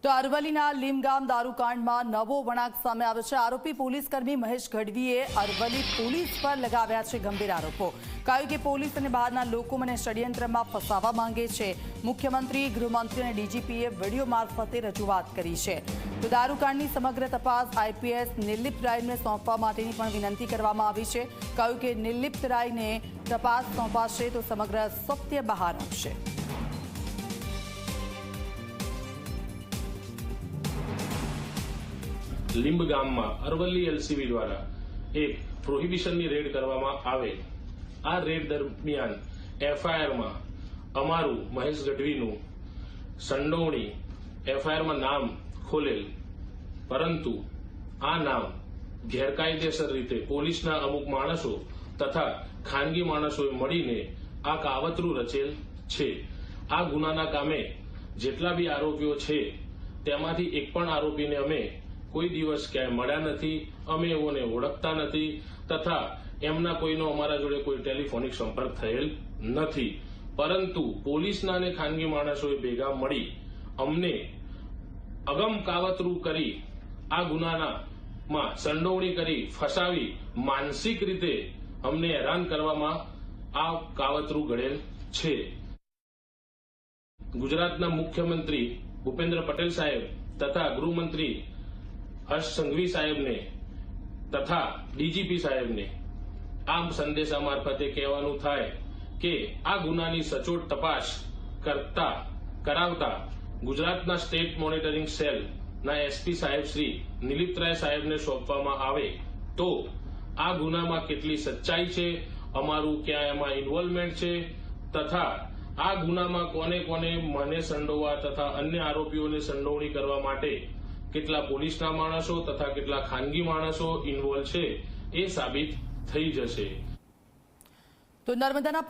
તો અરવલ્લીના લીમગામ દારૂકાંડમાં નવો વળાંક સામે આવ્યો છે। આરોપી પોલીસકર્મી મહેશ ગઢવીએ અરવલ્લી પોલીસ પર લગાવ્યા છે ગંભીર આરોપો। કહ્યું કે પોલીસ અને બહારના લોકો મને ષડયંત્રમાં ફસાવવા માંગે છે। મુખ્યમંત્રી, ગૃહમંત્રી અને ડીજીપીએ વિડીયો મારફતે રજૂઆત કરી છે। તો દારૂકાંડની સમગ્ર તપાસ આઈપીએસ નિર્લિપ્ત રાયને સોંપવા માટેની પણ વિનંતી કરવામાં આવી છે। કહ્યું કે નિર્લિપ્ત રાયને તપાસ સોંપાશે તો સમગ્ર સત્ય બહાર આવશે। લીમગામમાં અરવલ્લી એલસીબી દ્વારા એક પ્રોહિબિશનની રેડ કરવામાં આવે। આ રેડ દરમિયાન એફઆઈઆરમાં અમારું મહેશ ગઢવીનું સંડોવણી એફઆઈઆરમાં નામ ખોલેલ, પરંતુ આ નામ ગેરકાયદેસર રીતે પોલીસના અમુક માણસો તથા ખાનગી માણસોએ મળીને આ કાવતરું રચેલ છે। આ ગુનાના કામે જેટલા બી આરોપીઓ છે તેમાંથી એક પણ આરોપીને અમે કોઈ દિવસ ક્યાંય મળ્યા નથી, અમે એઓને ઓળખતા નથી તથા એમના કોઈનો અમારા જોડે કોઈ ટેલિફોનિક સંપર્ક થયેલ નથી। પરંતુ પોલીસના અને ખાનગી માણસોએ ભેગા મળી અમને અગમ કાવતરું કરી આ ગુનામાં સંડોવણી કરી ફસાવી માનસિક રીતે અમને હેરાન કરવામાં આ કાવતરું ઘડેલ છે। ગુજરાતના મુખ્યમંત્રી ભૂપેન્દ્ર પટેલ સાહેબ તથા ગૃહમંત્રી હર્ષ સંઘવી સાહેબને તથા ડીજીપી સાહેબને આ સંદેશા મારફતે કહેવાનું થાય કે આ ગુનાની સચોટ તપાસ કરાવતા ગુજરાતના સ્ટેટ મોનિટરિંગ સેલના એસપી સાહેબ શ્રી નિલિપ્ત રાય સાહેબને સોંપવામાં આવે તો આ ગુનામાં કેટલી સચ્ચાઈ છે, અમારું ક્યાં એમાં ઇન્વોલ્વમેન્ટ છે તથા આ ગુનામાં કોને કોને મને સંડોવા તથા અન્ય આરોપીઓને સંડોવણી કરવા માટે કેટલા પોલીસના માણસો તથા કેટલા ખાનગી માણસો ઇન્વોલ્વ છે એ સાબિત થઈ જશે। તો નર્મદાના